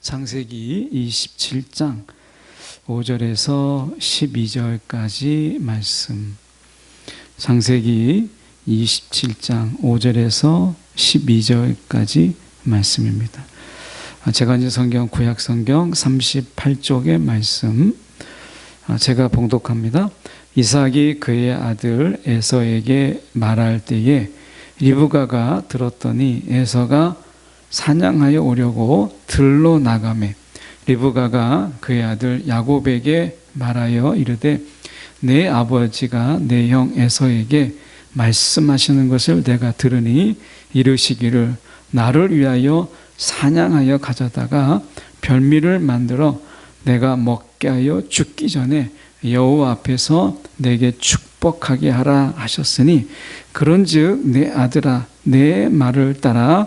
창세기 27장 5절에서 12절까지 말씀. 창세기 27장 5절에서 12절까지 말씀입니다. 제가 이제 성경, 구약 성경 38쪽의 말씀 제가 봉독합니다. 이삭이 그의 아들 에서에게 말할 때에 리브가가 들었더니 에서가 사냥하여 오려고 들로 나가매 리브가가 그의 아들 야곱에게 말하여 이르되 내 아버지가 내 형 에서에게 말씀하시는 것을 내가 들으니 이르시기를 나를 위하여 사냥하여 가져다가 별미를 만들어 내가 먹게 하여 죽기 전에 여호와 앞에서 내게 축복하게 하라 하셨으니 그런즉 내 아들아 내 말을 따라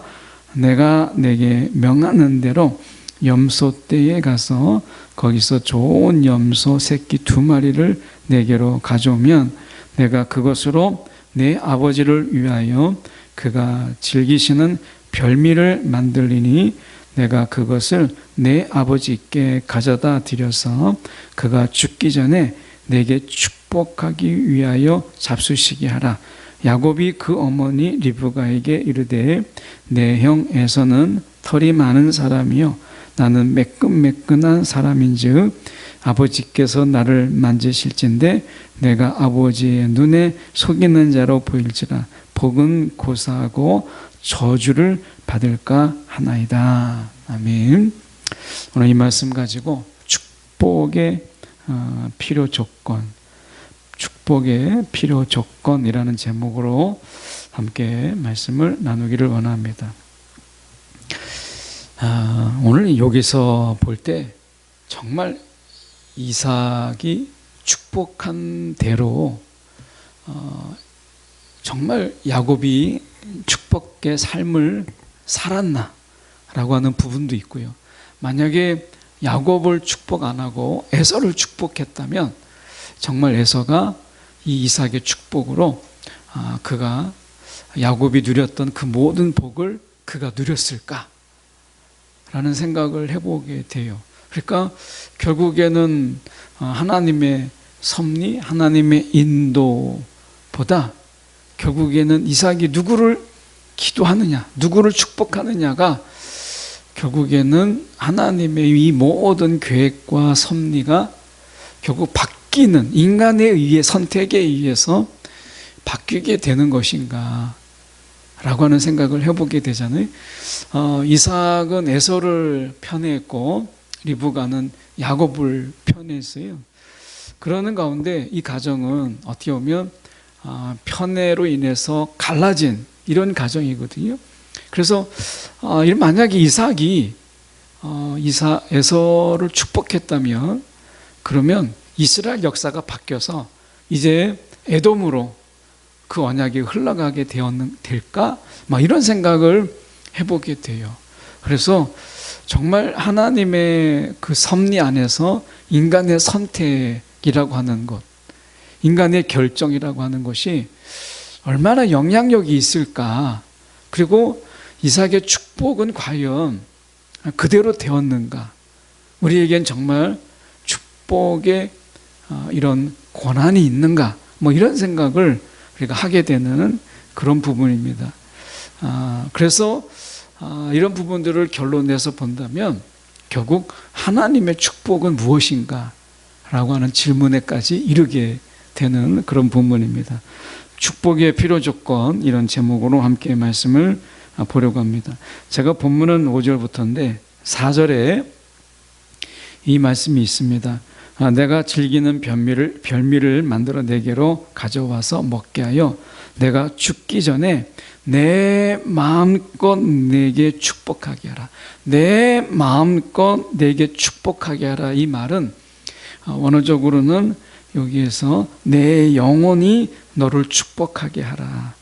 내가 내게 명하는 대로 염소떼에 가서 거기서 좋은 염소 새끼 2마리를 내게로 가져오면 내가 그것으로 내 아버지를 위하여 그가 즐기시는 별미를 만들리니 내가 그것을 내 아버지께 가져다 드려서 그가 죽기 전에 내게 축복하기 위하여 잡수시게 하라. 야곱이 그 어머니 리브가에게 이르되 내 형 에서는 털이 많은 사람이요 나는 매끈매끈한 사람인즉 아버지께서 나를 만지실진데 내가 아버지의 눈에 속이는 자로 보일지라 복은 고사하고 저주를 받을까 하나이다. 아멘. 오늘 이 말씀 가지고 축복의 필요 조건, 축복의 필요 조건이라는 제목으로 함께 말씀을 나누기를 원합니다. 오늘 여기서 볼 때 정말 이삭이 축복한 대로 정말 야곱이 축복의 삶을 살았나 라고 하는 부분도 있고요. 만약에 야곱을 축복 안 하고 에서를 축복했다면 정말 에서가 이 이삭의 축복으로 그가 야곱이 누렸던 그 모든 복을 그가 누렸을까 라는 생각을 해보게 돼요. 그러니까 결국에는 하나님의 섭리, 하나님의 인도보다 결국에는 이삭이 누구를 기도하느냐, 누구를 축복하느냐가 결국에는 하나님의 이 모든 계획과 섭리가 결국 바뀌는 인간에 의해 선택에 의해서 바뀌게 되는 것인가 라고 하는 생각을 해보게 되잖아요. 이삭은 에서를 편애했고 리브가는 야곱을 편애했어요. 그러는 가운데 이 가정은 어떻게 보면 편애로 인해서 갈라진 이런 가정이거든요. 그래서 만약에 이삭이 에서를 축복했다면 그러면 이스라엘 역사가 바뀌어서 이제 에돔으로 그 언약이 흘러가게 될까? 이런 생각을 해보게 돼요. 그래서 정말 하나님의 그 섭리 안에서 인간의 선택이라고 하는 것, 인간의 결정이라고 하는 것이 얼마나 영향력이 있을까? 그리고 이삭의 축복은 과연 그대로 되었는가? 우리에겐 정말 축복의 이런 권한이 있는가? 이런 생각을 우리가 하게 되는 그런 부분입니다. 그래서 이런 부분들을 결론내서 본다면 결국 하나님의 축복은 무엇인가? 라고 하는 질문에까지 이르게 되는 그런 부분입니다. 축복의 필요 조건 이런 제목으로 함께 말씀을 보려고 합니다. 제가 본문은 5절부터인데 4절에 이 말씀이 있습니다. 내가 즐기는 별미를 만들어 내게로 가져와서 먹게 하여 내가 죽기 전에 내 마음껏 내게 축복하게 하라. 내 마음껏 내게 축복하게 하라. 이 말은 원어적으로는 여기에서 내 영혼이 너를 축복하게 하라.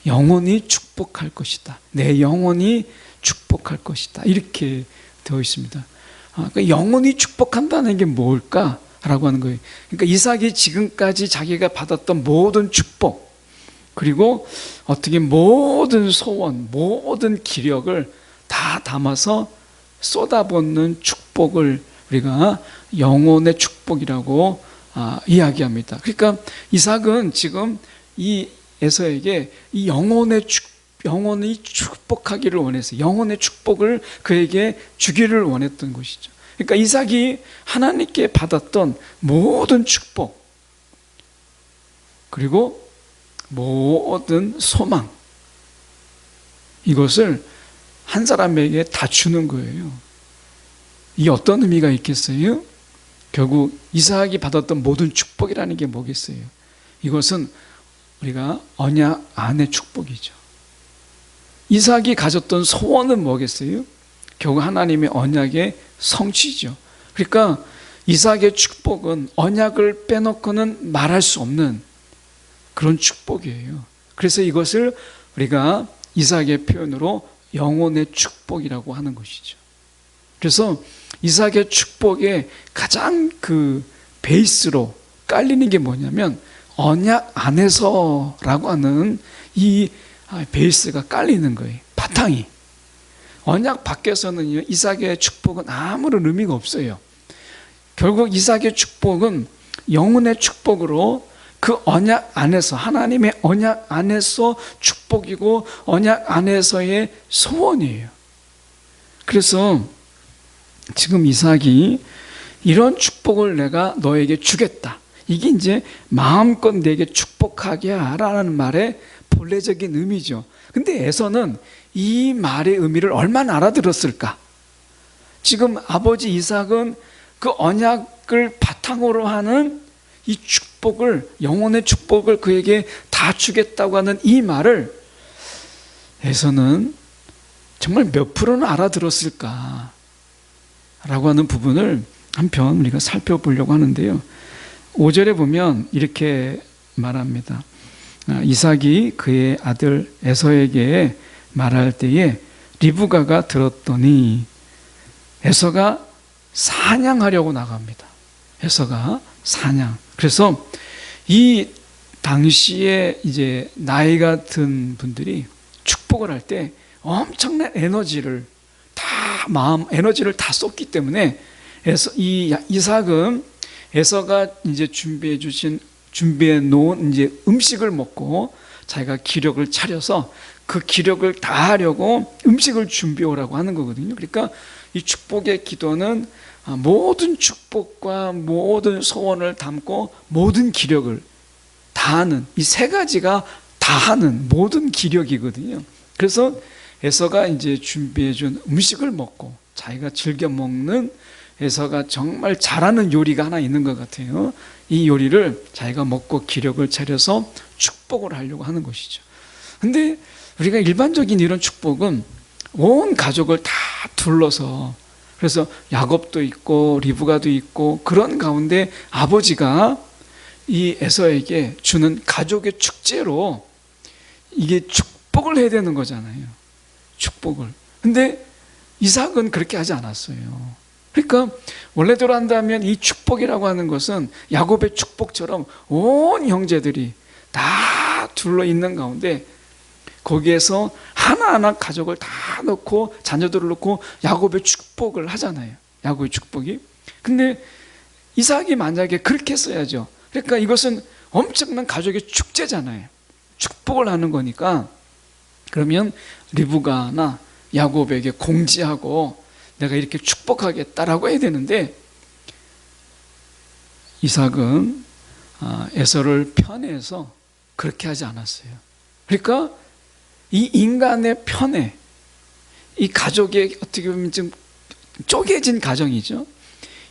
영혼이 축복할 것이다. 내 영혼이 축복할 것이다. 이렇게 되어 있습니다. 그러니까 영혼이 축복한다는 게 뭘까라고 하는 거예요. 그러니까 이삭이 지금까지 자기가 받았던 모든 축복, 그리고 어떻게 모든 소원, 모든 기력을 다 담아서 쏟아붓는 축복을 우리가 영혼의 축복이라고 이야기합니다. 그러니까 이삭은 지금 이 에서에게 이 영혼이 축복하기를 원했어요. 영혼의 축복을 그에게 주기를 원했던 것이죠. 그러니까 이삭이 하나님께 받았던 모든 축복, 그리고 모든 소망, 이것을 한 사람에게 다 주는 거예요. 이게 어떤 의미가 있겠어요? 결국 이삭이 받았던 모든 축복이라는 게 뭐겠어요? 이것은 우리가 언약 안의 축복이죠. 이삭이 가졌던 소원은 뭐겠어요? 결국 하나님의 언약의 성취죠. 그러니까 이삭의 축복은 언약을 빼놓고는 말할 수 없는 그런 축복이에요. 그래서 이것을 우리가 이삭의 표현으로 영혼의 축복이라고 하는 것이죠. 그래서 이삭의 축복의 가장 그 베이스로 깔리는 게 뭐냐면 언약 안에서라고 하는 이 베이스가 깔리는 거예요. 바탕이. 언약 밖에서는요, 이삭의 축복은 아무런 의미가 없어요. 결국 이삭의 축복은 영혼의 축복으로 그 언약 안에서, 하나님의 언약 안에서 축복이고 언약 안에서의 소원이에요. 그래서 지금 이삭이 이런 축복을 내가 너에게 주겠다, 이게 이제 마음껏 내게 축복하게 하라는 말의 본래적인 의미죠. 근데 에서는 이 말의 의미를 얼마나 알아들었을까? 지금 아버지 이삭은 그 언약을 바탕으로 하는 이 축복을, 영혼의 축복을 그에게 다 주겠다고 하는 이 말을 에서는 정말 몇 프로는 알아들었을까? 라고 하는 부분을 한편 우리가 살펴보려고 하는데요. 5절에 보면 이렇게 말합니다. 이삭이 그의 아들 에서에게 말할 때에 리브가가 들었더니 에서가 사냥하려고 나갑니다. 에서가 사냥. 그래서 이 당시에 이제 나이가 든 분들이 축복을 할 때 엄청난 에너지를 에너지를 다 쏟기 때문에 이 이삭은 에서가 이제 준비해 놓은 이제 음식을 먹고 자기가 기력을 차려서 그 기력을 다하려고 음식을 준비해 오라고 하는 거거든요. 그러니까 이 축복의 기도는 모든 축복과 모든 소원을 담고 모든 기력을 다하는, 이 세 가지가 다하는 모든 기력이거든요. 그래서 에서가 이제 준비해 준 음식을 먹고 자기가 즐겨 먹는, 에서가 정말 잘하는 요리가 하나 있는 것 같아요. 이 요리를 자기가 먹고 기력을 차려서 축복을 하려고 하는 것이죠. 근데 우리가 일반적인 이런 축복은 온 가족을 다 둘러서, 그래서 야곱도 있고 리브가도 있고 그런 가운데 아버지가 이 에서에게 주는 가족의 축제로 이게 축복을 해야 되는 거잖아요. 축복을. 근데 이삭은 그렇게 하지 않았어요. 그러니까 원래대로 한다면 이 축복이라고 하는 것은 야곱의 축복처럼 온 형제들이 다 둘러 있는 가운데 거기에서 하나하나 가족을 다 넣고 자녀들을 넣고 야곱의 축복을 하잖아요. 야곱의 축복이. 근데 이삭이 만약에 그렇게 했어야죠. 그러니까 이것은 엄청난 가족의 축제잖아요. 축복을 하는 거니까. 그러면 리브가나 야곱에게 공지하고 내가 이렇게 축복하겠다라고 해야 되는데 이삭은 에서를 편애해서 그렇게 하지 않았어요. 그러니까 이 인간의 편애, 이 가족의 어떻게 보면 좀 쪼개진 가정이죠.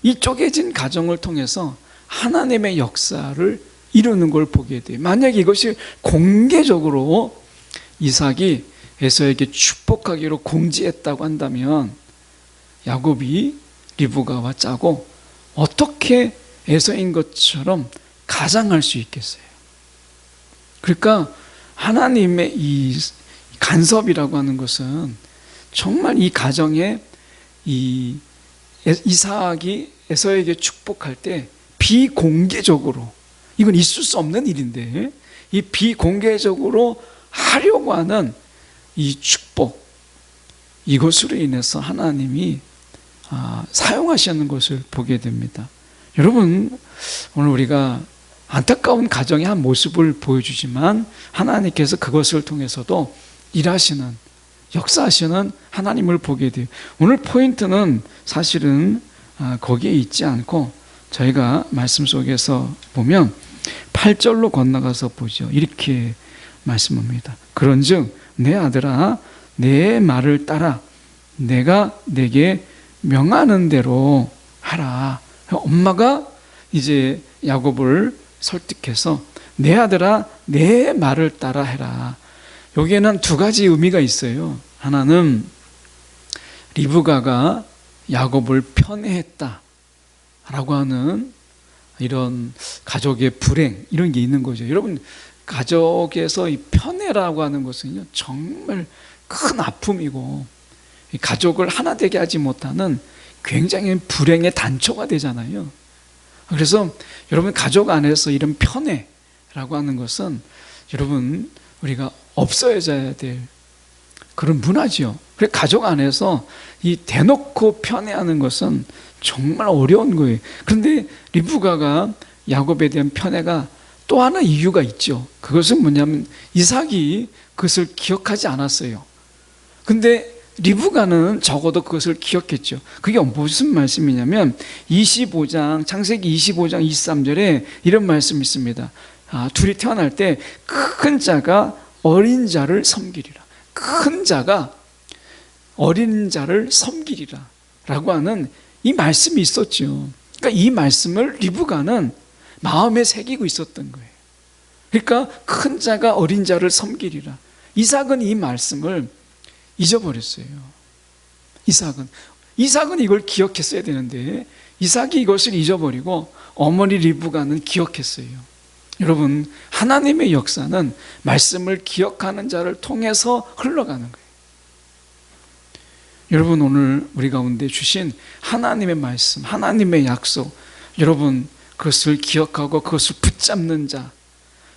이 쪼개진 가정을 통해서 하나님의 역사를 이루는 걸 보게 돼요. 만약에 이것이 공개적으로 이삭이 에서에게 축복하기로 공지했다고 한다면 야곱이 리브가와 짜고 어떻게 에서인 것처럼 가장할 수 있겠어요? 그러니까 하나님의 이 간섭이라고 하는 것은 정말 이 가정에 이 이삭이 에서에게 축복할 때 비공개적으로, 이건 있을 수 없는 일인데 이 비공개적으로 하려고 하는 이 축복, 이것으로 인해서 하나님이 사용하시는 것을 보게 됩니다. 여러분, 오늘 우리가 안타까운 가정의 한 모습을 보여주지만 하나님께서 그것을 통해서도 일하시는, 역사하시는 하나님을 보게 돼요. 오늘 포인트는 사실은 거기에 있지 않고 저희가 말씀 속에서 보면 8절로 건너가서 보죠. 이렇게 말씀합니다. 그런즉 내 아들아 내 말을 따라 내가 내게 명하는 대로 하라. 엄마가 이제 야곱을 설득해서 내 아들아 내 말을 따라 해라. 여기에는 두 가지 의미가 있어요. 하나는 리브가가 야곱을 편애했다 라고 하는 이런 가족의 불행, 이런 게 있는 거죠. 여러분, 가족에서 이 편애라고 하는 것은요 정말 큰 아픔이고 가족을 하나 되게 하지 못하는 굉장히 불행의 단초가 되잖아요. 그래서 여러분, 가족 안에서 이런 편애라고 하는 것은 여러분 우리가 없어져야 될 그런 문화죠. 그래서 가족 안에서 이 대놓고 편애하는 것은 정말 어려운 거예요. 그런데 리브가가 야곱에 대한 편애가 또 하나 이유가 있죠. 그것은 뭐냐면 이삭이 그것을 기억하지 않았어요. 근데 리브가는 적어도 그것을 기억했죠. 그게 무슨 말씀이냐면 25장, 창세기 25장 23절에 이런 말씀이 있습니다. 둘이 태어날 때 큰 자가 어린 자를 섬기리라. 큰 자가 어린 자를 섬기리라 라고 하는 이 말씀이 있었죠. 그러니까 이 말씀을 리브가는 마음에 새기고 있었던 거예요. 그러니까 큰 자가 어린 자를 섬기리라. 이삭은 이 말씀을 잊어버렸어요. 이삭은 이걸 기억했어야 되는데 이삭이 이것을 잊어버리고 어머니 리브가는 기억했어요. 여러분, 하나님의 역사는 말씀을 기억하는 자를 통해서 흘러가는 거예요. 여러분, 오늘 우리 가운데 주신 하나님의 말씀, 하나님의 약속, 여러분 그것을 기억하고 그것을 붙잡는 자,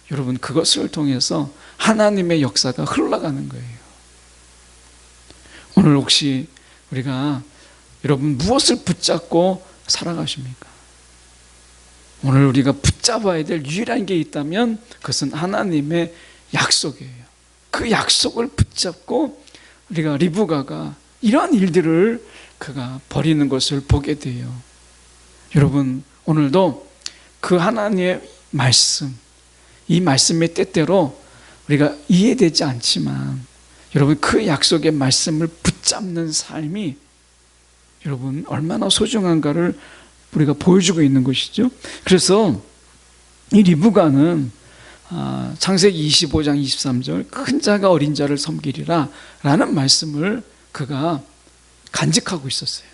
여러분 그것을 통해서 하나님의 역사가 흘러가는 거예요. 오늘 혹시 우리가 여러분 무엇을 붙잡고 살아가십니까? 오늘 우리가 붙잡아야 될 유일한 게 있다면 그것은 하나님의 약속이에요. 그 약속을 붙잡고 우리가 리브가가 이러한 일들을 그가 버리는 것을 보게 돼요. 여러분, 오늘도 그 하나님의 말씀, 이 말씀의 때때로 우리가 이해되지 않지만 여러분 그 약속의 말씀을 붙잡는 삶이 여러분 얼마나 소중한가를 우리가 보여주고 있는 것이죠. 그래서 이 리브가는 창세기 25장 23절 큰 자가 어린 자를 섬기리라 라는 말씀을 그가 간직하고 있었어요.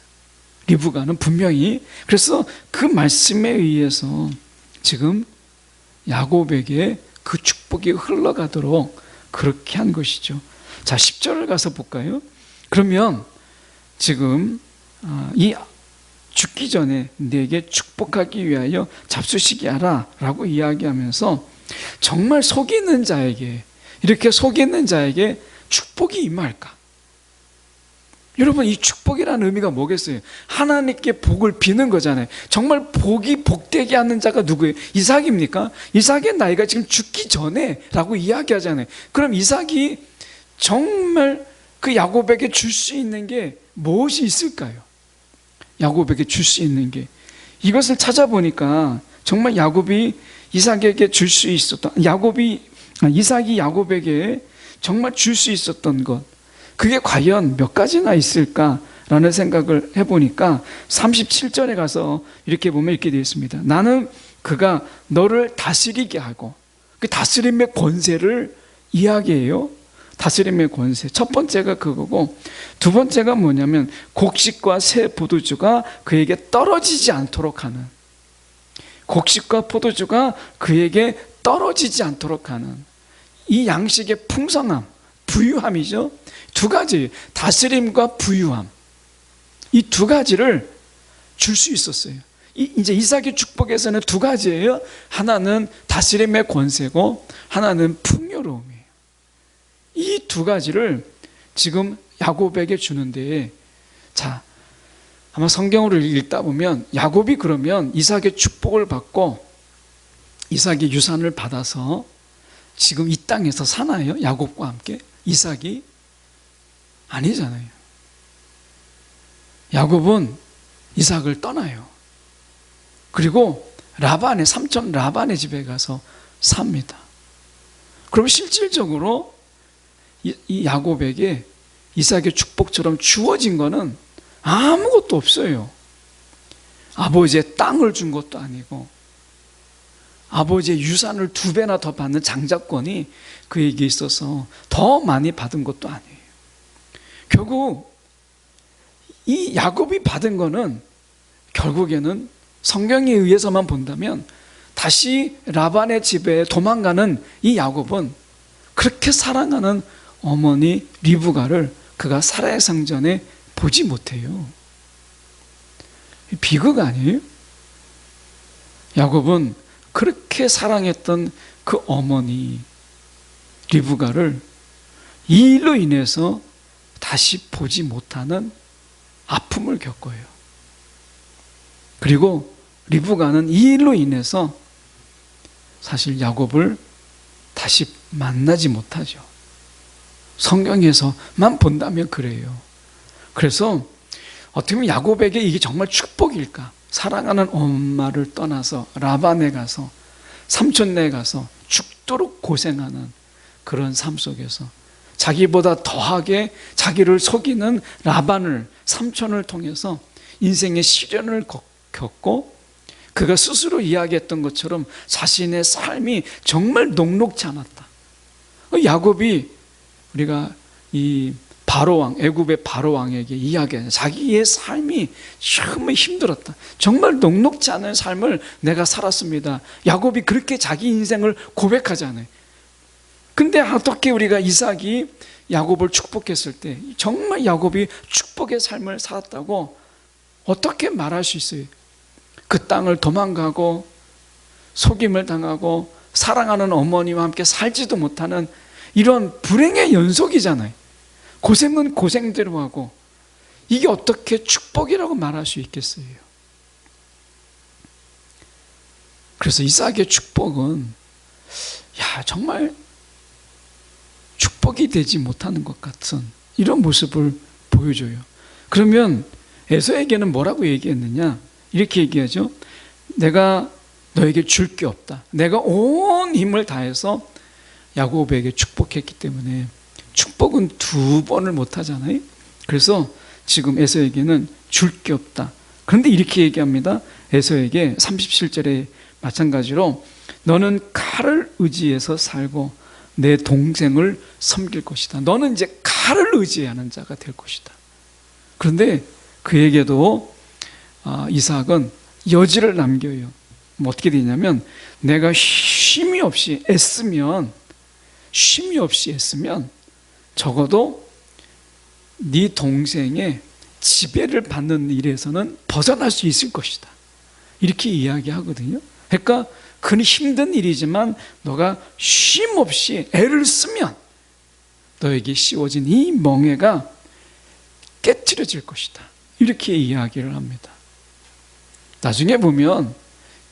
리브가는 분명히. 그래서 그 말씀에 의해서 지금 야곱에게 그 축복이 흘러가도록 그렇게 한 것이죠. 자, 10절을 가서 볼까요? 그러면 지금 이 죽기 전에 내게 축복하기 위하여 잡수시게 하라 라고 이야기하면서 정말 속이는 자에게, 이렇게 속이는 자에게 축복이 임할까? 여러분, 이 축복이라는 의미가 뭐겠어요? 하나님께 복을 비는 거잖아요. 정말 복이 복되게 하는 자가 누구예요? 이삭입니까? 이삭의 나이가 지금 죽기 전에 라고 이야기하잖아요. 그럼 이삭이 정말 그 야곱에게 줄 수 있는 게 무엇이 있을까요? 야곱에게 줄 수 있는 게, 이것을 찾아보니까 정말 야곱이 이삭에게 줄 수 있었던, 이삭이 야곱에게 정말 줄 수 있었던 것, 그게 과연 몇 가지나 있을까라는 생각을 해보니까 37절에 가서 이렇게 보면 이렇게 되어 있습니다. 나는 그가 너를 다스리게 하고, 그 다스림의 권세를 이야기해요. 다스림의 권세. 첫 번째가 그거고, 두 번째가 뭐냐면 곡식과 새 포도주가 그에게 떨어지지 않도록 하는, 곡식과 포도주가 그에게 떨어지지 않도록 하는 이 양식의 풍성함, 부유함이죠. 두 가지, 다스림과 부유함, 이 두 가지를 줄 수 있었어요. 이제 이삭의 축복에서는 두 가지예요. 하나는 다스림의 권세고 하나는 풍요로움이에요. 이 두 가지를 지금 야곱에게 주는데, 자, 아마 성경을 읽다 보면 야곱이 그러면 이삭의 축복을 받고 이삭의 유산을 받아서 지금 이 땅에서 사나요? 야곱과 함께? 이삭이? 아니잖아요. 야곱은 이삭을 떠나요. 그리고 라반의 삼촌 라반의 집에 가서 삽니다. 그럼 실질적으로 이 야곱에게 이삭의 축복처럼 주어진 거는 아무것도 없어요. 아버지의 땅을 준 것도 아니고 아버지의 유산을 2배나 더 받는 장자권이 그에게 있어서 더 많이 받은 것도 아니에요. 결국 이 야곱이 받은 거는 결국에는 성경에 의해서만 본다면 다시 라반의 집에 도망가는 이 야곱은 그렇게 사랑하는 어머니 리브가를 그가 사라의 성전에 보지 못해요. 비극 아니에요? 야곱은 그렇게 사랑했던 그 어머니 리브가를 이 일로 인해서 다시 보지 못하는 아픔을 겪어요. 그리고 리브가는 이 일로 인해서 사실 야곱을 다시 만나지 못하죠. 성경에서만 본다면 그래요. 그래서 어떻게 보면 야곱에게 이게 정말 축복일까? 사랑하는 엄마를 떠나서 라반에 가서 삼촌네에 가서 죽도록 고생하는 그런 삶 속에서 자기보다 더하게 자기를 속이는 라반을 삼촌을 통해서 인생의 시련을 겪고 그가 스스로 이야기했던 것처럼 자신의 삶이 정말 녹록지 않았다. 야곱이 우리가 이 바로왕, 애굽의 바로왕에게 이야기하는 자기의 삶이 정말 힘들었다. 정말 녹록지 않은 삶을 내가 살았습니다. 야곱이 그렇게 자기 인생을 고백하잖아요. 근데 어떻게 우리가 이삭이 야곱을 축복했을 때 정말 야곱이 축복의 삶을 살았다고 어떻게 말할 수 있어요? 그 땅을 도망가고 속임을 당하고 사랑하는 어머니와 함께 살지도 못하는 이런 불행의 연속이잖아요. 고생은 고생대로 하고 이게 어떻게 축복이라고 말할 수 있겠어요? 그래서 이삭의 축복은 정말 축복이 되지 못하는 것 같은 이런 모습을 보여줘요. 그러면 에서에게는 뭐라고 얘기했느냐? 이렇게 얘기하죠. 내가 너에게 줄 게 없다. 내가 온 힘을 다해서 야곱에게 축복했기 때문에 축복은 2번을 못 하잖아요. 그래서 지금 에서에게는 줄 게 없다. 그런데 이렇게 얘기합니다. 에서에게 37절에 마찬가지로 너는 칼을 의지해서 살고 내 동생을 섬길 것이다. 너는 이제 칼을 의지하는 자가 될 것이다. 그런데 그에게도 이삭은 여지를 남겨요. 어떻게 되냐면 내가 쉼이 없이 애쓰면 적어도 네 동생의 지배를 받는 일에서는 벗어날 수 있을 것이다. 이렇게 이야기하거든요. 그러니까 그는 힘든 일이지만 너가 쉼 없이 애를 쓰면 너에게 씌워진 이 멍에가 깨트려질 것이다. 이렇게 이야기를 합니다. 나중에 보면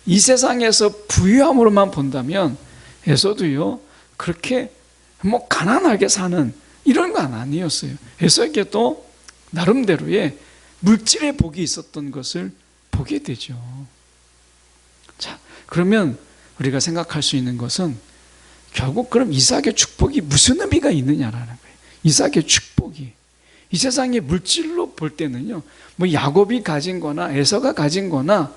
이 세상에서 부유함으로만 본다면 에서도요 그렇게 가난하게 사는 이런 건 아니었어요. 에서에게도 나름대로의 물질의 복이 있었던 것을 보게 되죠. 자, 그러면 우리가 생각할 수 있는 것은 결국 그럼 이삭의 축복이 무슨 의미가 있느냐라는 거예요. 이삭의 축복이 이 세상의 물질로 볼 때는요, 야곱이 가진 거나 에서가 가진 거나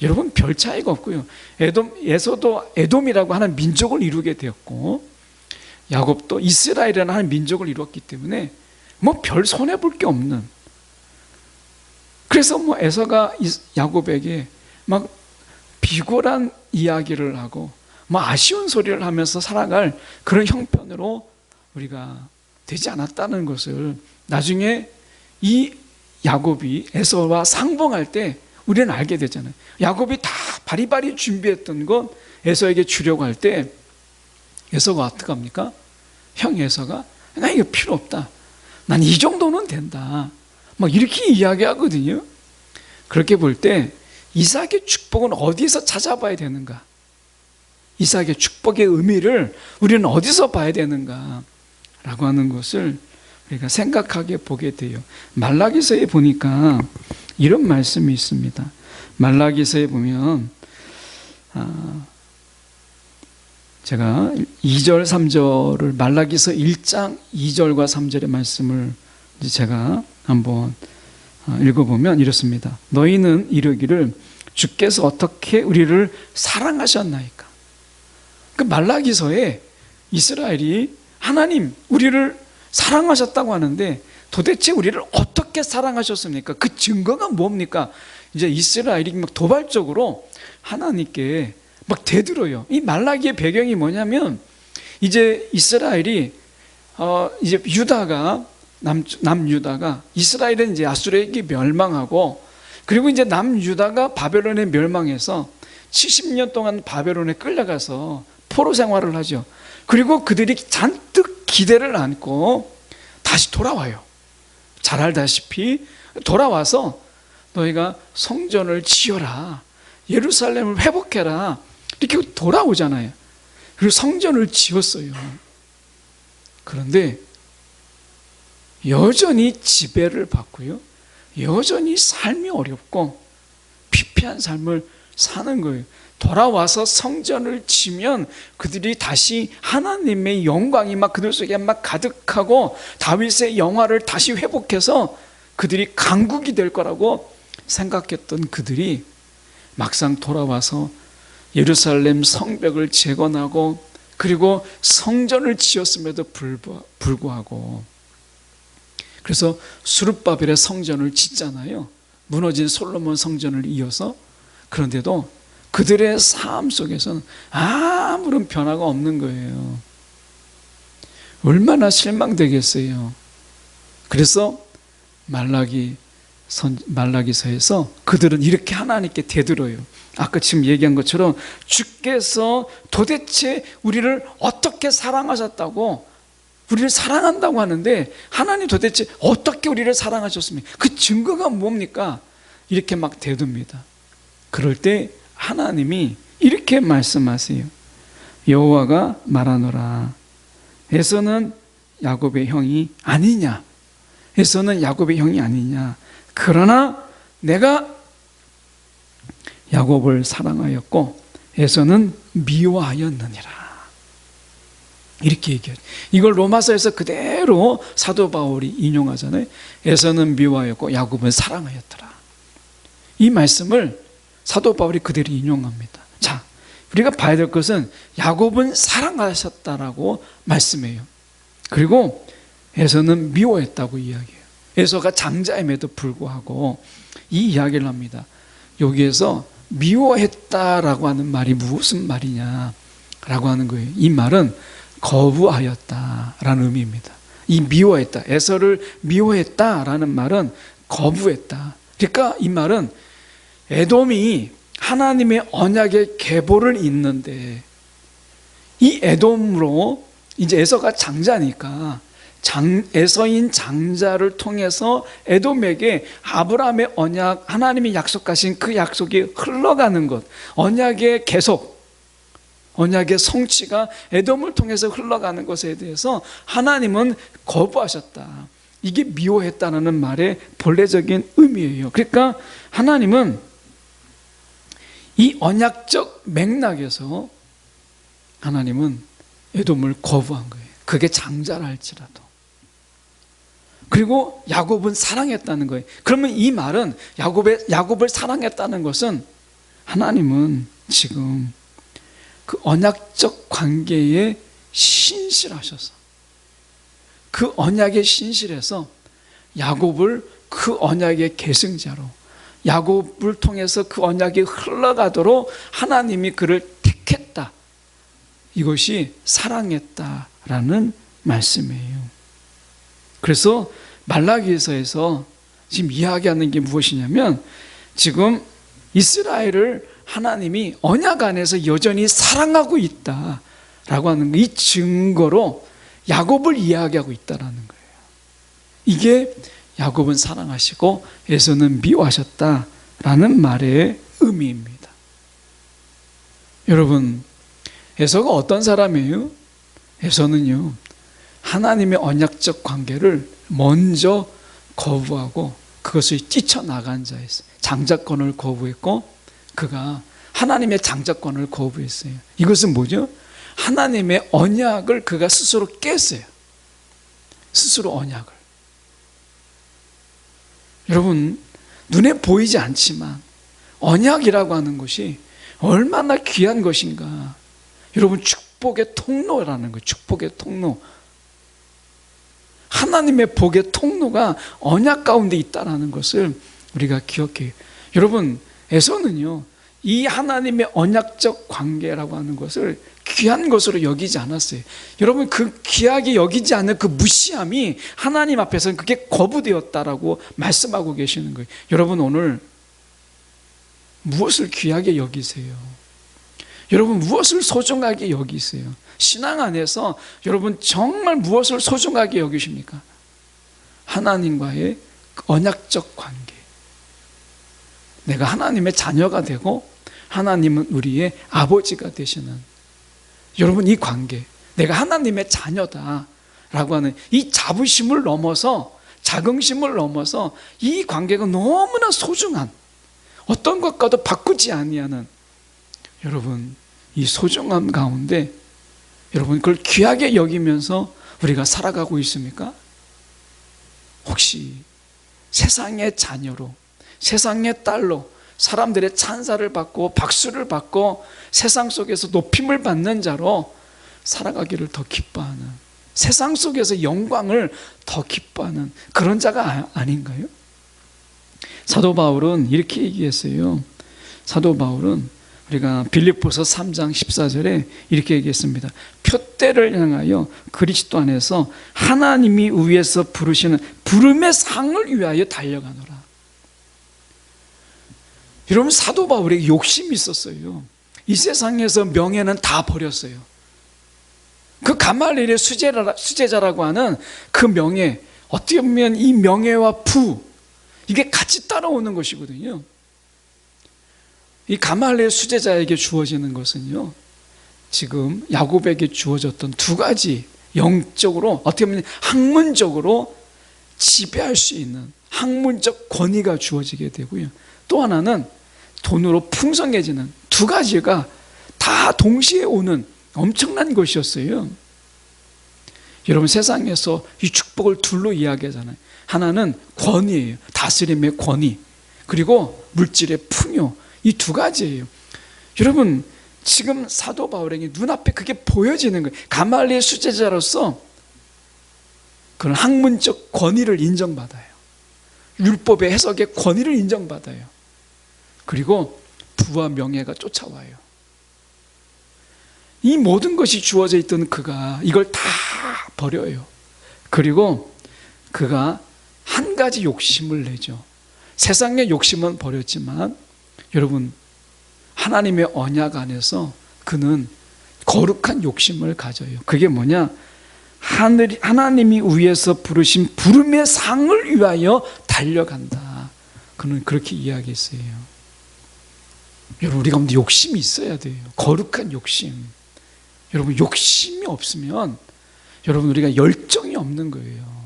여러분 별 차이가 없고요. 에서도 에돔이라고 하는 민족을 이루게 되었고 야곱도 이스라엘이라는 하는 민족을 이루었기 때문에 별 손해볼 게 없는, 그래서 에서가 야곱에게 막 비굴한 이야기를 하고 아쉬운 소리를 하면서 살아갈 그런 형편으로 우리가 되지 않았다는 것을 나중에 이 야곱이 에서와 상봉할 때 우리는 알게 되잖아요. 야곱이 다 바리바리 준비했던 것 에서에게 주려고 할 때 에서가 어떻게 합니까? 형 에서가 나 이거 필요 없다. 난 이 정도는 된다. 이렇게 이야기하거든요. 그렇게 볼 때 이삭의 축복은 어디서 찾아봐야 되는가? 이삭의 축복의 의미를 우리는 어디서 봐야 되는가? 라고 하는 것을 우리가 생각하게 보게 돼요. 말라기서에 보니까 이런 말씀이 있습니다. 말라기서에 보면 제가 2절 3절을 말라기서 1장 2절과 3절의 말씀을 제가 한번 읽어보면 이렇습니다. 너희는 이르기를 주께서 어떻게 우리를 사랑하셨나이까. 그 말라기서에 이스라엘이 하나님 우리를 사랑하셨다고 하는데 도대체 우리를 어떻게 사랑하셨습니까? 그 증거가 뭡니까? 이제 이스라엘이 막 도발적으로 하나님께 막 대들어요. 이 말라기의 배경이 뭐냐면 이제 이스라엘이 이제 유다가 남유다가 이스라엘은 이제 아수르에게 멸망하고 그리고 이제 남유다가 바벨론에 멸망해서 70년 동안 바벨론에 끌려가서 포로 생활을 하죠. 그리고 그들이 잔뜩 기대를 안고 다시 돌아와요. 잘 알다시피 돌아와서 너희가 성전을 지어라, 예루살렘을 회복해라 이렇게 돌아오잖아요. 그리고 성전을 지었어요. 그런데 여전히 지배를 받고요, 여전히 삶이 어렵고 피폐한 삶을 사는 거예요. 돌아와서 성전을 지면 그들이 다시 하나님의 영광이 막 그들 속에 막 가득하고 다윗의 영화를 다시 회복해서 그들이 강국이 될 거라고 생각했던 그들이 막상 돌아와서 예루살렘 성벽을 재건하고 그리고 성전을 지었음에도 불구하고, 그래서 수룹바벨의 성전을 짓잖아요. 무너진 솔로몬 성전을 이어서. 그런데도 그들의 삶 속에서는 아무런 변화가 없는 거예요. 얼마나 실망되겠어요. 그래서 말라기서에서 그들은 이렇게 하나님께 대들어요. 아까 지금 얘기한 것처럼 주께서 도대체 우리를 어떻게 사랑하셨다고, 우리를 사랑한다고 하는데 하나님 도대체 어떻게 우리를 사랑하셨습니까? 그 증거가 뭡니까? 이렇게 막 대듭니다. 그럴 때 하나님이 이렇게 말씀하세요. 여호와가 말하노라. 에서는 야곱의 형이 아니냐? 에서는 야곱의 형이 아니냐? 그러나 내가 야곱을 사랑하였고 에서는 미워하였느니라. 이렇게 얘기하죠. 이걸 로마서에서 그대로 사도 바울이 인용하잖아요. 에서는 미워하였고 야곱은 사랑하였더라. 이 말씀을 사도 바울이 그대로 인용합니다. 자, 우리가 봐야 될 것은 야곱은 사랑하셨다라고 말씀해요. 그리고 에서는 미워했다고 이야기해요. 에서가 장자임에도 불구하고 이 이야기를 합니다. 여기에서 미워했다라고 하는 말이 무슨 말이냐라고 하는 거예요. 이 말은 거부하였다라는 의미입니다. 이 미워했다, 에서를 미워했다라는 말은 거부했다. 그러니까 이 말은 에돔이 하나님의 언약의 계보를 잇는데 이 에돔으로 이제 에서가 장자니까 에서인 장자를 통해서 에돔에게 아브라함의 언약, 하나님이 약속하신 그 약속이 흘러가는 것, 언약의 계속, 언약의 성취가 에돔을 통해서 흘러가는 것에 대해서 하나님은 거부하셨다. 이게 미워했다는 말의 본래적인 의미예요. 그러니까 하나님은 이 언약적 맥락에서 하나님은 에돔을 거부한 거예요. 그게 장자라 할지라도. 그리고 야곱은 사랑했다는 거예요. 그러면 이 말은 야곱을 사랑했다는 것은 하나님은 지금 그 언약적 관계에 신실하셔서 그 언약에 신실해서 야곱을 그 언약의 계승자로, 야곱을 통해서 그 언약이 흘러가도록 하나님이 그를 택했다. 이것이 사랑했다라는 말씀이에요. 그래서 말라기서에서 지금 이야기하는 게 무엇이냐면 지금 이스라엘을 하나님이 언약 안에서 여전히 사랑하고 있다라고 하는 이 증거로 야곱을 이야기하고 있다라는 거예요. 이게 야곱은 사랑하시고 에서는 미워하셨다라는 라는 말의 의미입니다. 여러분, 에서가 어떤 사람이에요? 에서는요, 하나님의 언약적 관계를 먼저 거부하고 그것을 뛰쳐나간 자였어요. 장자권을 거부했고 그가 하나님의 장자권을 거부했어요. 이것은 뭐죠? 하나님의 언약을 그가 스스로 깼어요. 스스로 언약을. 여러분, 눈에 보이지 않지만 언약이라고 하는 것이 얼마나 귀한 것인가. 여러분, 축복의 통로라는 거예요. 축복의 통로. 하나님의 복의 통로가 언약 가운데 있다는 것을 우리가 기억해요. 여러분, 에서는요, 이 하나님의 언약적 관계라고 하는 것을 귀한 것으로 여기지 않았어요. 여러분, 그 귀하게 여기지 않는 그 무시함이 하나님 앞에서는 그게 거부되었다라고 말씀하고 계시는 거예요. 여러분, 오늘 무엇을 귀하게 여기세요? 여러분, 무엇을 소중하게 여기세요? 신앙 안에서 여러분 정말 무엇을 소중하게 여기십니까? 하나님과의 언약적 관계. 내가 하나님의 자녀가 되고 하나님은 우리의 아버지가 되시는, 여러분, 이 관계, 내가 하나님의 자녀다라고 하는 이 자부심을 넘어서, 자긍심을 넘어서 이 관계가 너무나 소중한, 어떤 것과도 바꾸지 아니하는, 여러분, 이 소중함 가운데 여러분 그걸 귀하게 여기면서 우리가 살아가고 있습니까? 혹시 세상의 자녀로, 세상의 딸로 사람들의 찬사를 받고 박수를 받고 세상 속에서 높임을 받는 자로 살아가기를 더 기뻐하는, 세상 속에서 영광을 더 기뻐하는 그런 자가 아닌가요? 사도 바울은 이렇게 얘기했어요. 사도 바울은 우리가 빌립보서 3장 14절에 이렇게 얘기했습니다. 표대를 향하여 그리스도 안에서 하나님이 위에서 부르시는 부름의 상을 위하여 달려가노라. 여러분, 사도 바울에게 욕심이 있었어요. 이 세상에서 명예는 다 버렸어요. 그 가말리엘의 수제자라고 하는 그 명예, 어떻게 보면 이 명예와 부, 이게 같이 따라오는 것이거든요. 이 가말리엘 수제자에게 주어지는 것은요, 지금 야곱에게 주어졌던 두 가지, 영적으로 어떻게 보면 학문적으로 지배할 수 있는 학문적 권위가 주어지게 되고요, 또 하나는 돈으로 풍성해지는, 두 가지가 다 동시에 오는 엄청난 것이었어요. 여러분, 세상에서 이 축복을 둘로 이야기하잖아요. 하나는 권위예요. 다스림의 권위. 그리고 물질의 풍요. 이 두 가지예요. 여러분, 지금 사도 바울에게 눈앞에 그게 보여지는 거예요. 가말리엘 수제자로서 그런 학문적 권위를 인정받아요. 율법의 해석의 권위를 인정받아요. 그리고 부와 명예가 쫓아와요. 이 모든 것이 주어져 있던 그가 이걸 다 버려요. 그리고 그가 한 가지 욕심을 내죠. 세상의 욕심은 버렸지만 여러분, 하나님의 언약 안에서 그는 거룩한 욕심을 가져요. 그게 뭐냐? 하나님이 위에서 부르신 부름의 상을 위하여 달려간다. 그는 그렇게 이야기했어요. 여러분, 우리 가운데 욕심이 있어야 돼요. 거룩한 욕심. 여러분, 욕심이 없으면 여러분, 우리가 열정이 없는 거예요.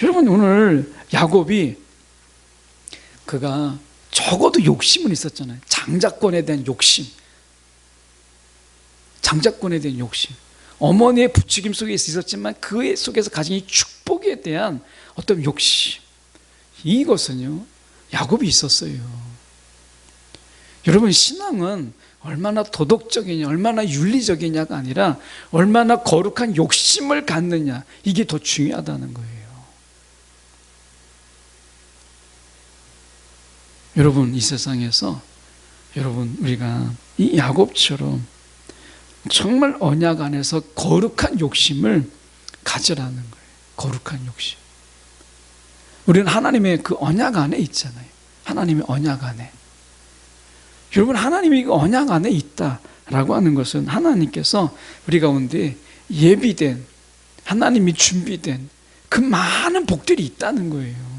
여러분, 오늘 야곱이 그가 적어도 욕심은 있었잖아요. 장자권에 대한 욕심. 장자권에 대한 욕심. 어머니의 부추김 속에 있었지만 그 속에서 가진 이 축복에 대한 어떤 욕심. 이것은요, 야곱이 있었어요. 여러분, 신앙은 얼마나 도덕적이냐, 얼마나 윤리적이냐가 아니라 얼마나 거룩한 욕심을 갖느냐, 이게 더 중요하다는 거예요. 여러분, 이 세상에서 여러분, 우리가 이 야곱처럼 정말 언약 안에서 거룩한 욕심을 가지라는 거예요. 거룩한 욕심. 우리는 하나님의 그 언약 안에 있잖아요. 하나님의 언약 안에. 여러분, 하나님이 그 언약 안에 있다라고 하는 것은 하나님께서 우리 가운데 예비된, 하나님이 준비된 그 많은 복들이 있다는 거예요.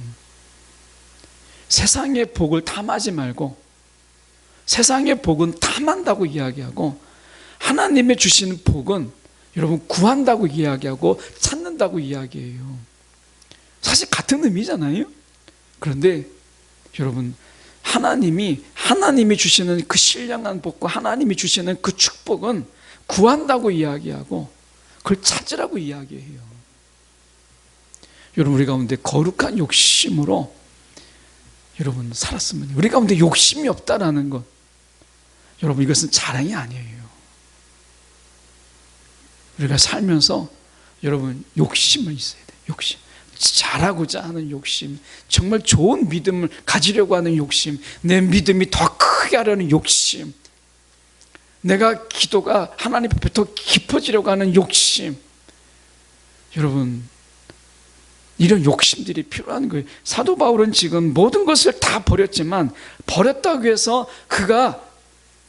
세상의 복을 탐하지 말고 세상의 복은 탐한다고 이야기하고 하나님의 주시는 복은 여러분 구한다고 이야기하고 찾는다고 이야기해요. 사실 같은 의미잖아요. 그런데 여러분 하나님이 주시는 그 신령한 복과 하나님이 주시는 그 축복은 구한다고 이야기하고 그걸 찾으라고 이야기해요. 여러분 우리 가운데 거룩한 욕심으로 여러분 살았으면 우리 가운데 욕심이 없다라는 것, 여러분 이것은 자랑이 아니에요. 우리가 살면서 여러분 욕심을 있어야 돼요. 욕심, 잘하고자 하는 욕심, 정말 좋은 믿음을 가지려고 하는 욕심, 내 믿음이 더 크게 하려는 욕심, 내가 기도가 하나님 앞에 더 깊어지려고 하는 욕심, 여러분 이런 욕심들이 필요한 거예요. 사도 바울은 지금 모든 것을 다 버렸지만 버렸다고 해서 그가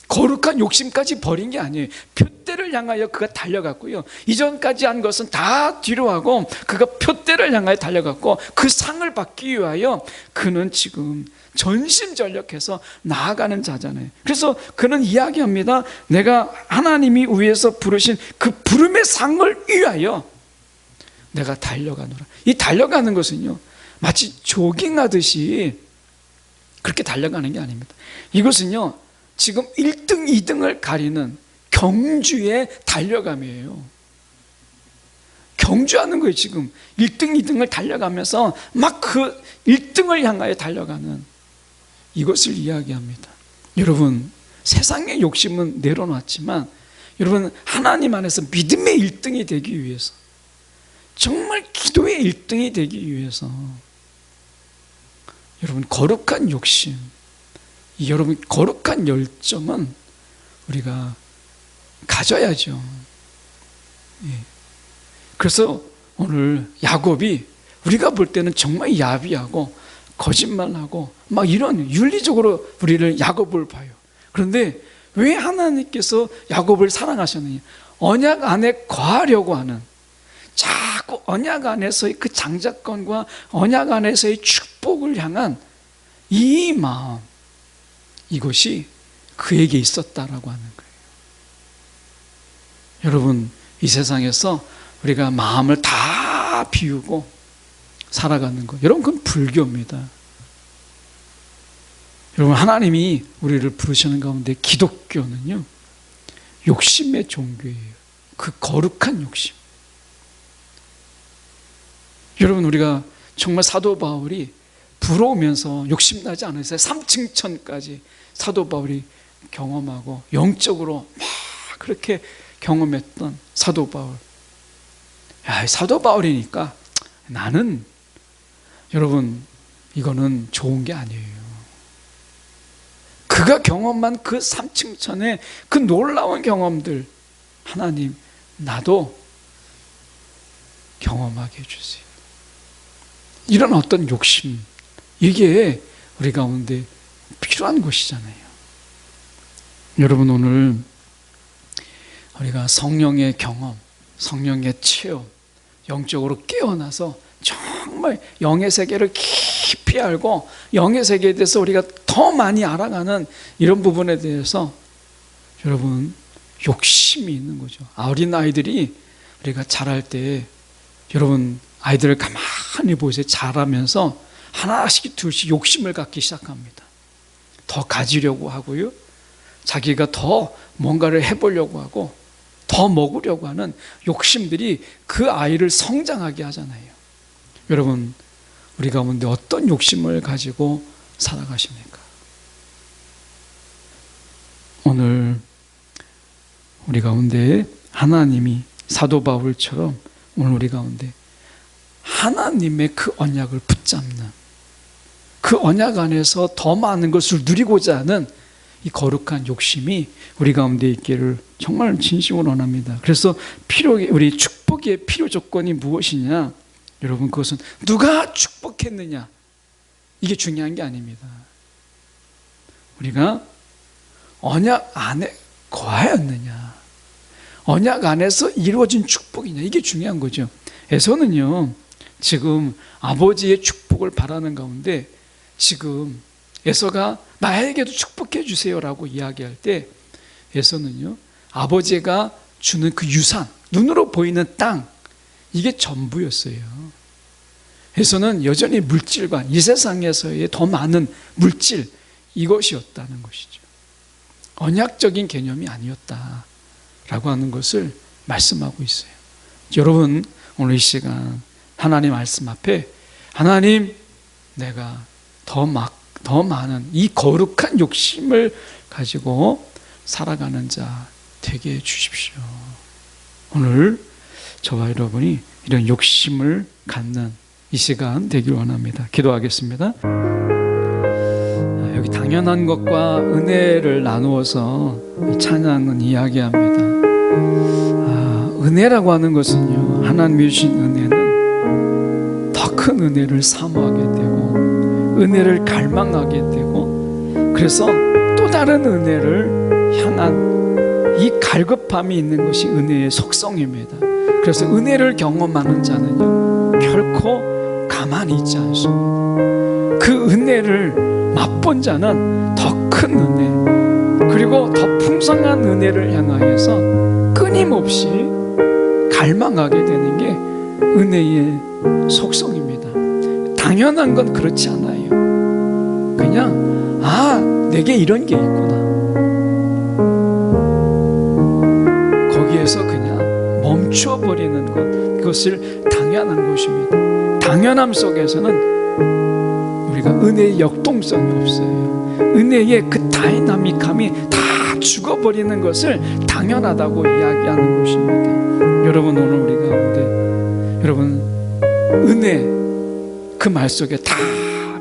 거룩한 욕심까지 버린 게 아니에요. 표대를 향하여 그가 달려갔고요, 이전까지 한 것은 다 뒤로 하고 그가 표대를 향하여 달려갔고 그 상을 받기 위하여 그는 지금 전심전력해서 나아가는 자잖아요. 그래서 그는 이야기합니다. 내가 하나님이 위에서 부르신 그 부름의 상을 위하여 내가 달려가노라. 이 달려가는 것은요 마치 조깅하듯이 그렇게 달려가는 게 아닙니다. 이것은요 지금 1등, 2등을 가리는 경주의 달려감이에요. 경주하는 거예요. 지금 1등, 2등을 달려가면서 막 그 1등을 향하여 달려가는 이것을 이야기합니다. 여러분 세상의 욕심은 내려놨지만 여러분 하나님 안에서 믿음의 1등이 되기 위해서, 정말 기도의 1등이 되기 위해서 여러분 거룩한 욕심, 여러분 거룩한 열정은 우리가 가져야죠. 그래서 오늘 야곱이 우리가 볼 때는 정말 야비하고 거짓말하고 막 이런 윤리적으로 우리를 야곱을 봐요. 그런데 왜 하나님께서 야곱을 사랑하셨느냐? 언약 안에 거하려고 하는, 자꾸 언약 안에서의 그 장자권과 언약 안에서의 축복을 향한 이 마음, 이것이 그에게 있었다라고 하는 거예요. 여러분 이 세상에서 우리가 마음을 다 비우고 살아가는 것, 여러분 그건 불교입니다. 여러분 하나님이 우리를 부르시는 가운데 기독교는요 욕심의 종교예요. 그 거룩한 욕심. 여러분 우리가 정말 사도 바울이 부러우면서 욕심나지 않으세요? 3층천까지 사도 바울이 경험하고 영적으로 막 그렇게 경험했던 사도 바울. 야, 사도 바울이니까 나는, 여러분 이거는 좋은 게 아니에요. 그가 경험한 그 3층천의 그 놀라운 경험들, 하나님 나도 경험하게 해주세요. 이런 어떤 욕심, 이게 우리 가운데 필요한 것이잖아요. 여러분 오늘 우리가 성령의 경험, 성령의 체험, 영적으로 깨어나서 정말 영의 세계를 깊이 알고 영의 세계에 대해서 우리가 더 많이 알아가는 이런 부분에 대해서 여러분 욕심이 있는 거죠. 어린 아이들이 우리가 자랄 때 여러분 아이들을 가만히 보세요. 자라면서 하나씩 둘씩 욕심을 갖기 시작합니다. 더 가지려고 하고요, 자기가 더 뭔가를 해보려고 하고 더 먹으려고 하는 욕심들이 그 아이를 성장하게 하잖아요. 여러분 우리 가운데 어떤 욕심을 가지고 살아가십니까? 오늘 우리 가운데 하나님이 사도 바울처럼 오늘 우리 가운데 하나님의 그 언약을 붙잡는, 그 언약 안에서 더 많은 것을 누리고자 하는 이 거룩한 욕심이 우리 가운데 있기를 정말 진심으로 원합니다. 그래서 우리 축복의 필요 조건이 무엇이냐? 여러분 그것은 누가 축복했느냐, 이게 중요한 게 아닙니다. 우리가 언약 안에 거하였느냐, 언약 안에서 이루어진 축복이냐, 이게 중요한 거죠. 에서는요 지금 아버지의 축복을 바라는 가운데 지금 에서가 나에게도 축복해 주세요라고 이야기할 때 에서는요, 아버지가 주는 그 유산, 눈으로 보이는 땅, 이게 전부였어요. 에서는 여전히 물질과 이 세상에서의 더 많은 물질, 이것이었다는 것이죠. 언약적인 개념이 아니었다라고 하는 것을 말씀하고 있어요. 여러분, 오늘 이 시간 하나님 말씀 앞에 하나님, 내가 더 많은 이 거룩한 욕심을 가지고 살아가는 자 되게 해 주십시오. 오늘 저와 여러분이 이런 욕심을 갖는 이 시간 되길 원합니다. 기도하겠습니다. 여기 당연한 것과 은혜를 나누어서 찬양은 이야기합니다. 은혜라고 하는 것은요, 하나님이 주신 은혜는 더 큰 은혜를 사모하게 되고 은혜를 갈망하게 되고, 그래서 또 다른 은혜를 향한 이 갈급함이 있는 것이 은혜의 속성입니다. 그래서 은혜를 경험하는 자는요, 결코 가만히 있지 않습니다. 그 은혜를 맛본 자는 더 큰 은혜, 그리고 더 풍성한 은혜를 향하여서 끊임없이 갈망하게 되는 게 은혜의 속성입니다. 당연한 건 그렇지 않아요. 그냥 내게 이런 게 있구나, 거기에서 그냥 멈춰버리는 것, 그것을 당연한 것입니다. 당연함 속에서는 우리가 은혜의 역동성이 없어요. 은혜의 그 다이나믹함이 다 죽어버리는 것을 당연하다고 이야기하는 것입니다. 여러분, 오늘 우리 가운데 여러분, 은혜 그 말 속에 다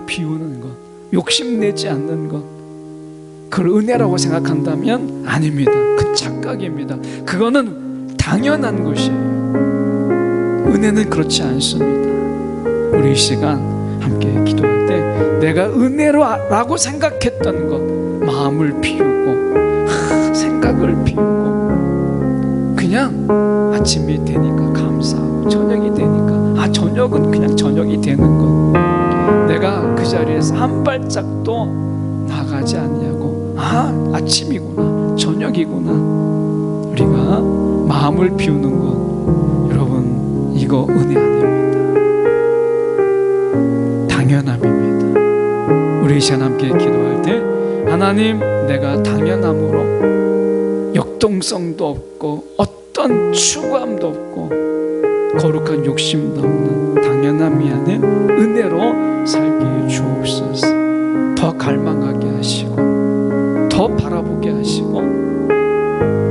비우는 것, 욕심내지 않는 것, 그걸 은혜라고 생각한다면 아닙니다. 그 착각입니다. 그거는 당연한 것이에요. 은혜는 그렇지 않습니다. 우리 이 시간 함께 기도할 때 내가 은혜라고 생각했던 것, 마음을 비우고 생각을 비우고 그냥 아침이 되니까 감사하고 저녁이 되니까 저녁은 그냥 저녁이 되는 것, 내가 그 자리에서 한 발짝도 나가지 않냐고, 아침이구나, 저녁이구나, 우리가 마음을 비우는 것, 여러분, 이거 은혜 아닙니다. 당연함입니다. 우리 이 시간 함께 기도할 때 하나님, 내가 당연함으로 역동성도 없고 어떤 추구함도 없고 거룩한 욕심도 없는 당연함이 아닌 은혜로 살게 해 주옵소서. 더 갈망하게 하시고 더 바라보게 하시고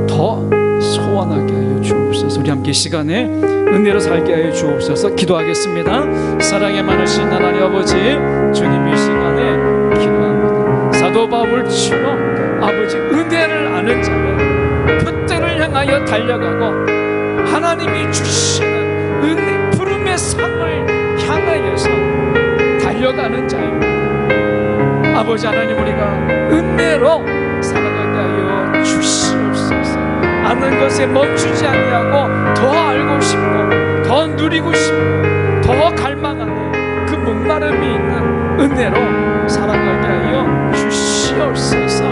더 소원하게 하여 주옵소서. 우리 함께 시간에 은혜로 살게 하여 주옵소서. 기도하겠습니다. 사랑에 많으신 하나님 아버지, 주님 이 시간에 기도합니다. 사도 바울처럼 아버지, 은혜를 아는 자는 풋대를 향하여 달려가고 하나님이 주시는 은혜 부름의 상을 향하여서 달려가는 자입니다. 아버지 하나님, 우리가 은혜로 살아가게 하여 주시옵소서. 아는 것에 멈추지 아니하고 더 알고 싶고 더 누리고 싶고 더 갈망하는 그 목마름이 있는 은혜로 살아가게 하여 주시옵소서.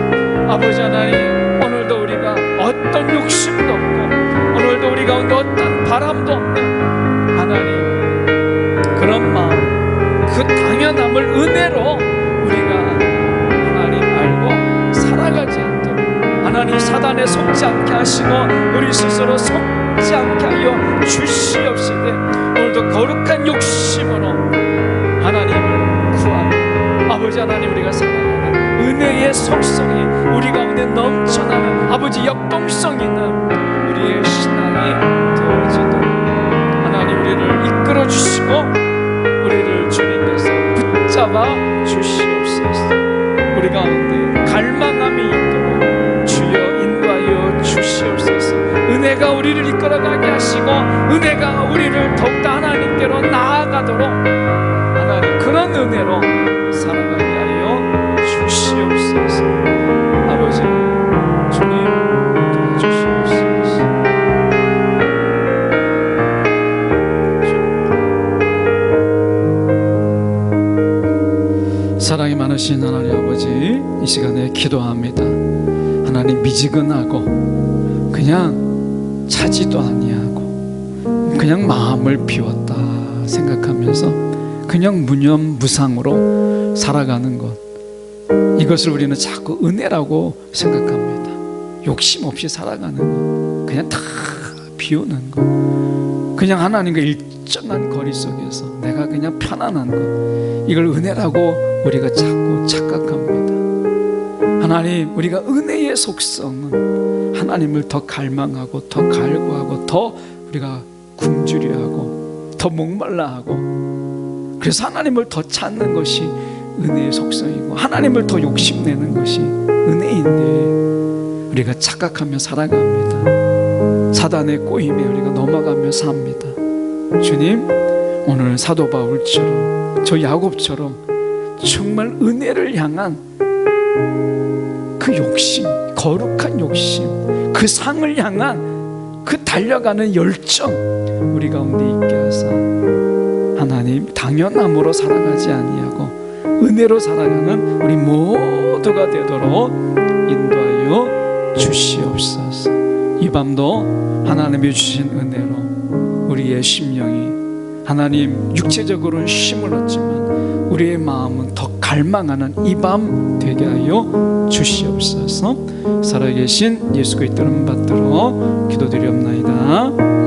아버지 하나님, 오늘도 우리가 어떤 욕심도 없고 오늘도 우리 가운데 어떤 바람도 없는 하나님, 그런 마음, 그 당연함을 은혜로 우리가 하나님 알고 살아가지 않도록 하나님, 사단에 속지 않게 하시고 우리 스스로 속지 않게 하여 주시옵시되 오늘도 거룩한 욕심으로 하나님을 구하고 아버지 하나님, 우리가 살아가는 은혜의 속성이 우리 가운데 넘쳐나는 아버지 역동성 있는 우리의 신앙이 되어지도록 하나님, 우리를 이끌어 주시고 우리를 주님께서 붙잡아 주시옵소서. 우리 가운데 갈망함이 있도록 주여 인도하여 주시옵소서. 은혜가 우리를 이끌어가게 하시고 은혜가 우리를 더욱더 하나님께로 나아가도록 하나님, 그런 은혜로 살아가게 하여 주시옵소서. 아버지, 주님 도와주시옵소서. 사랑이 많으신 하나님 아버지, 이 시간에 기도합니다. 하나님, 미지근하고 그냥 차지도 아니하고 그냥 마음을 비웠다 생각하면서 그냥 무념무상으로 살아가는 것, 이것을 우리는 자꾸 은혜라고 생각합니다. 욕심 없이 살아가는 것, 그냥 다 비우는 것, 그냥 하나님과 일정한 거리 속에서 내가 그냥 편안한 것, 이걸 은혜라고 우리가 자꾸 착각합니다. 하나님, 우리가 은혜의 속성은 하나님을 더 갈망하고 더 갈구하고 더 우리가 굶주려하고 더 목말라하고, 그래서 하나님을 더 찾는 것이 은혜의 속성이고 하나님을 더 욕심내는 것이 은혜인데, 우리가 착각하며 살아갑니다. 사단의 꼬임에 우리가 넘어가며 삽니다. 주님, 오늘 사도 바울처럼, 저 야곱처럼 정말 은혜를 향한 그 욕심, 거룩한 욕심, 그 상을 향한 그 달려가는 열정 우리 가운데 있게 하사 하나님, 당연함으로 살아가지 아니하고 은혜로 살아가는 우리 모두가 되도록 인도하여 주시옵소서. 이 밤도 하나님이 주신 은혜로 우리의 심령이, 하나님, 육체적으로는 쉼을 얻지만 우리의 마음은 더 갈망하는 이 밤 되게 하여 주시옵소서. 살아계신 예수 그리스도 이름 받들어 기도드리옵나이다.